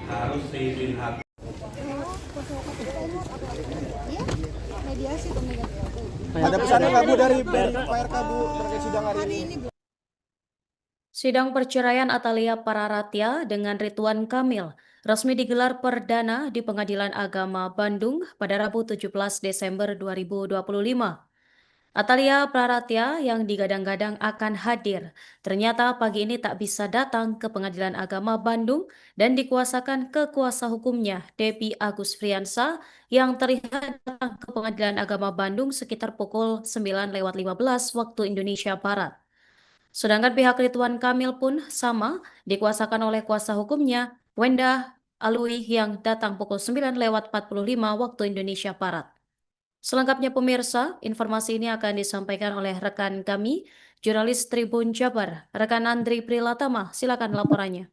harus seizin hakim. Iya, mediasi tuh mediasi. Ada pesannya Kak Bu dari Pak RK Bu terkait sidang hari ini? Sidang perceraian Atalia Pararatya dengan Ridwan Kamil resmi digelar perdana di Pengadilan Agama Bandung pada Rabu 17 Desember 2025. Atalia Pararatya yang digadang-gadang akan hadir, ternyata pagi ini tak bisa datang ke Pengadilan Agama Bandung dan dikuasakan ke kuasa hukumnya, Debbie Agus Friansa, yang terlihat datang ke Pengadilan Agama Bandung sekitar pukul 9:15 waktu Indonesia Barat. Sedangkan pihak Ridwan Kamil pun sama dikuasakan oleh kuasa hukumnya, Wenda Alwi, yang datang pukul 9:45 waktu Indonesia Barat. Selengkapnya pemirsa, informasi ini akan disampaikan oleh rekan kami, jurnalis Tribun Jabar, rekan Andri Prilatama. Silakan laporannya.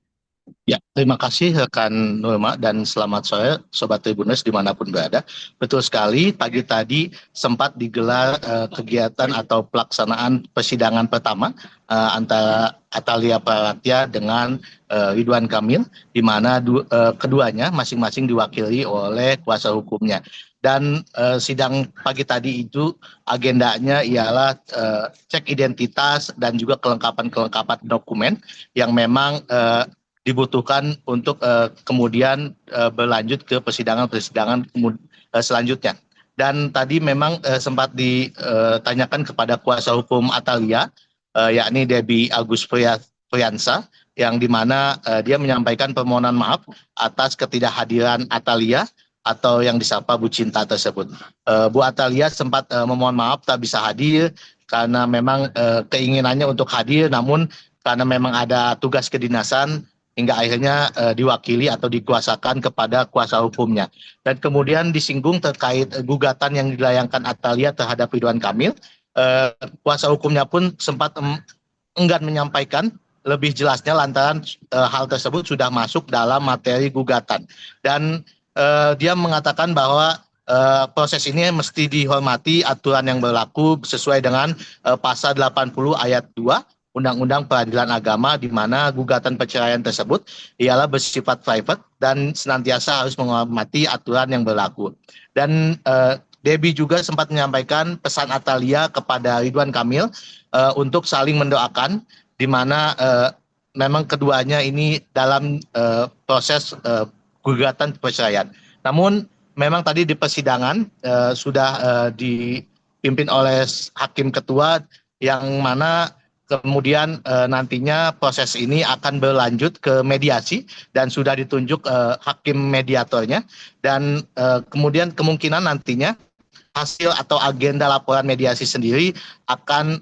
Ya, terima kasih rekan Norma dan selamat sore Sobat Tribuners dimanapun berada. Betul sekali, pagi tadi sempat digelar kegiatan atau pelaksanaan persidangan pertama antara Atalia Pararatya dengan Ridwan Kamil, di mana keduanya masing-masing diwakili oleh kuasa hukumnya. Dan sidang pagi tadi itu agendanya ialah cek identitas dan juga kelengkapan dokumen yang memang dibutuhkan untuk kemudian berlanjut ke persidangan selanjutnya. Dan tadi memang sempat ditanyakan kepada kuasa hukum Atalia, yakni Debbie Agus Friansa, yang dimana dia menyampaikan permohonan maaf atas ketidakhadiran Atalia atau yang disapa Bu Cinta tersebut. Bu Atalia sempat memohon maaf tak bisa hadir karena memang keinginannya untuk hadir, namun karena memang ada tugas kedinasan hingga akhirnya diwakili atau dikuasakan kepada kuasa hukumnya. Dan kemudian disinggung terkait gugatan yang dilayangkan Atalia terhadap Ridwan Kamil, kuasa hukumnya pun sempat enggan menyampaikan lebih jelasnya lantaran hal tersebut sudah masuk dalam materi gugatan. Dan dia mengatakan bahwa proses ini mesti dihormati aturan yang berlaku sesuai dengan pasal 80 ayat 2 Undang-Undang Peradilan Agama, di mana gugatan perceraian tersebut ialah bersifat private dan senantiasa harus menghormati aturan yang berlaku. Dan Debbie juga sempat menyampaikan pesan Atalia kepada Ridwan Kamil untuk saling mendoakan, di mana memang keduanya ini dalam proses gugatan perceraian. Namun memang tadi di persidangan sudah dipimpin oleh hakim ketua, yang mana kemudian nantinya proses ini akan berlanjut ke mediasi dan sudah ditunjuk hakim mediatornya. Dan kemudian kemungkinan nantinya hasil atau agenda laporan mediasi sendiri akan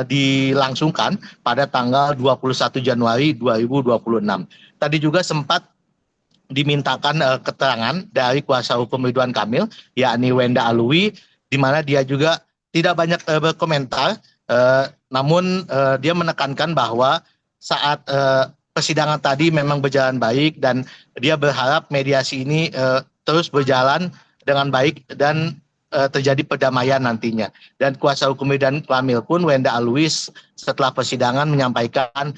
dilangsungkan pada tanggal 21 Januari 2026. Tadi juga sempat dimintakan keterangan dari kuasa hukum Ridwan Kamil, yakni Wenda Alwi, di mana dia juga tidak banyak berkomentar. Namun dia menekankan bahwa saat persidangan tadi memang berjalan baik dan dia berharap mediasi ini terus berjalan dengan baik dan terjadi perdamaian nantinya. Dan kuasa hukum Ridwan Kamil pun, Wenda Alwi, setelah persidangan menyampaikan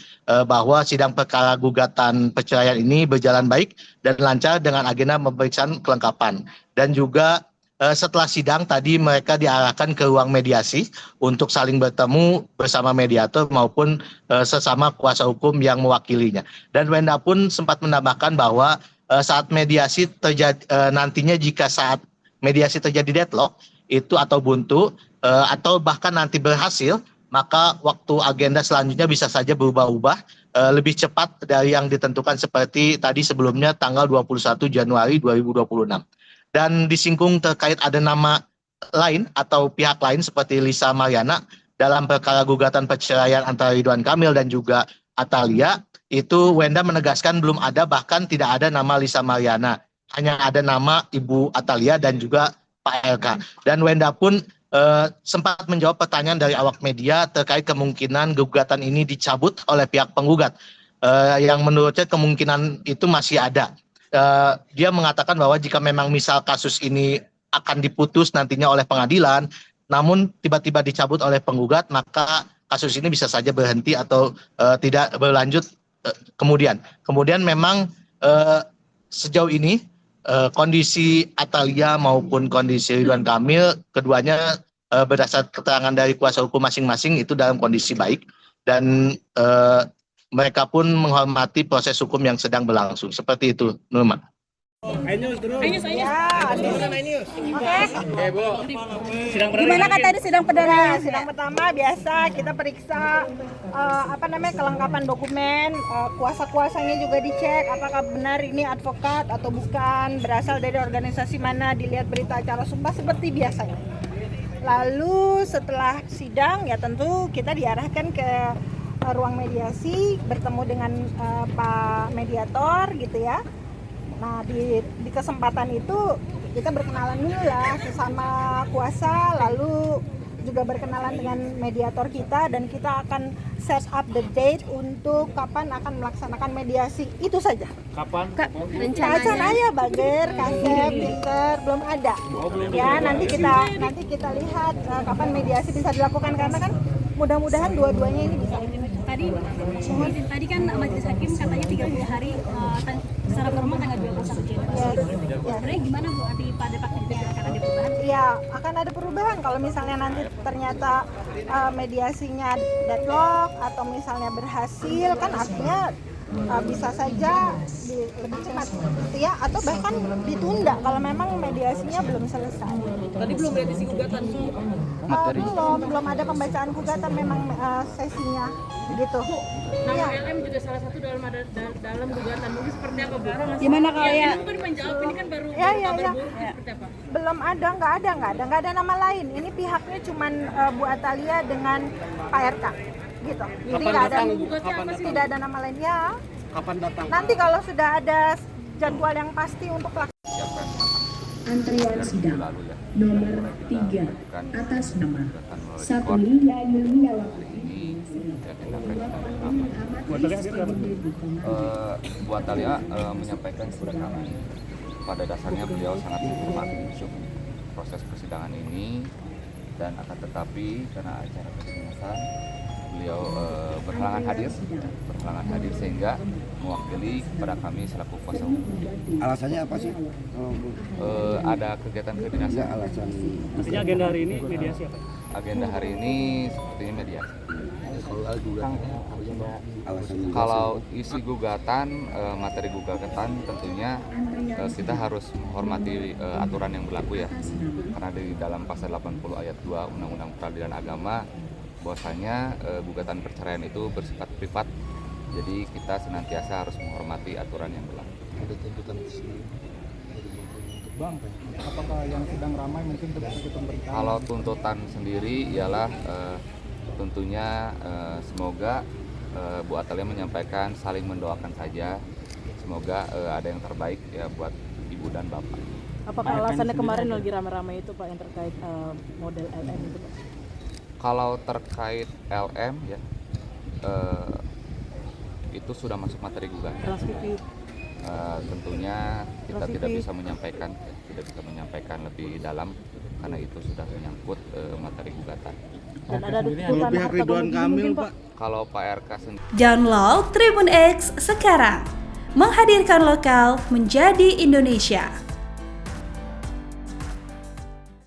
bahwa sidang perkara gugatan perceraian ini berjalan baik dan lancar dengan agenda pemeriksaan kelengkapan. Dan juga setelah sidang tadi mereka diarahkan ke ruang mediasi untuk saling bertemu bersama mediator maupun sesama kuasa hukum yang mewakilinya. Dan Wenda pun sempat menambahkan bahwa saat mediasi terjadi nantinya, jika saat mediasi terjadi deadlock itu atau buntu atau bahkan nanti berhasil, maka waktu agenda selanjutnya bisa saja berubah-ubah lebih cepat dari yang ditentukan seperti tadi sebelumnya tanggal 21 Januari 2026. Dan disinggung terkait ada nama lain atau pihak lain seperti Lisa Mariana dalam perkara gugatan perceraian antara Ridwan Kamil dan juga Atalia. Itu Wenda menegaskan belum ada, bahkan tidak ada nama Lisa Mariana, hanya ada nama Ibu Atalia dan juga Pak LK. Dan Wenda pun sempat menjawab pertanyaan dari awak media terkait kemungkinan gugatan ini dicabut oleh pihak penggugat, yang menurutnya kemungkinan itu masih ada. Dia mengatakan bahwa jika memang misal kasus ini akan diputus nantinya oleh pengadilan, namun tiba-tiba dicabut oleh penggugat, maka kasus ini bisa saja berhenti atau tidak berlanjut kemudian. Kemudian memang eh, sejauh ini kondisi Atalia maupun kondisi Ridwan Kamil keduanya berdasar keterangan dari kuasa hukum masing-masing itu dalam kondisi baik dan mereka pun menghormati proses hukum yang sedang berlangsung. Seperti itu, Nurma. Gimana kan tadi sidang perdana? Sidang pertama biasa kita periksa kelengkapan dokumen, kuasa-kuasanya juga dicek apakah benar ini advokat atau bukan, berasal dari organisasi mana, dilihat berita acara sumpah seperti biasanya. Lalu setelah sidang ya tentu kita diarahkan ke ruang mediasi, bertemu dengan Pak Mediator gitu ya. Nah di kesempatan itu kita berkenalan dulu lah sesama kuasa, lalu juga berkenalan dengan mediator kita, dan kita akan set up the date untuk kapan akan melaksanakan mediasi. Itu saja. Kapan? Rencananya ya Bager, Kasep, Pinter belum ada. Ya nanti kita lihat kapan mediasi bisa dilakukan, karena kan mudah-mudahan dua-duanya ini bisa. Tadi kan majelis hakim katanya 30 hari secara formal tanggal 21 Januari. Sebenarnya gimana Bu pada praktiknya, akan ada perubahan? Iya, akan ada perubahan kalau misalnya nanti ternyata mediasinya deadlock atau misalnya berhasil, kan artinya bisa saja lebih cepat gitu ya, atau bahkan ditunda kalau memang mediasinya belum selesai. Tadi belum ada isi gugatan belum ada pembacaan gugatan memang sesinya gitu. Nama LM juga salah satu dalam gugatan. Mungkin seperti apa Bu? Gimana kalau ya? Ini bukan menjawab, ini kan baru Ya. seperti apa? Belum ada, nggak ada nama lain. Ini pihaknya cuman Bu Atalia dengan Pak RK gitu. Jadi tidak ada nama lain ya. Kapan datang? Nanti kalau sudah ada jadwal yang pasti untuk pelaksanaan. Antrian sidang nomor 3 atas nama Satulia Yulia Bu Atalia menyampaikan kepada kami, pada dasarnya beliau sangat menghormati proses persidangan ini, dan akan tetapi karena acara kedinasan beliau berhalangan hadir sehingga mewakili kepada kami selaku kuasa hukum. Alasannya apa sih? Ada kegiatan kedinasan. Artinya agenda hari ini mediasi apa? Agenda hari ini sepertinya mediasi. Kalau isi gugatan, materi gugatan tentunya kita harus menghormati aturan yang berlaku ya. Karena di dalam pasal 80 ayat 2 Undang-Undang Peradilan Agama bahwasanya gugatan perceraian itu bersifat privat. Jadi kita senantiasa harus menghormati aturan yang berlaku. Ada tuntutan Bang, apakah yang sedang ramai mungkin terkait pemberitaan? Kalau tuntutan sendiri ialah tentunya semoga Bu Atalia menyampaikan saling mendoakan saja. Semoga ada yang terbaik ya buat ibu dan bapak. Apakah alasannya kemarin lagi rame-rame itu Pak yang terkait model LM itu Pak? Kalau terkait LM ya itu sudah masuk materi gugatan. Tentunya kita tidak bisa menyampaikan lebih dalam karena itu sudah menyangkut materi gugatan. Dan ada tuntutan pihak Ridwan Kamil Pak. Kalau Pak RK sendiri, Download Tribun X sekarang, menghadirkan lokal menjadi Indonesia.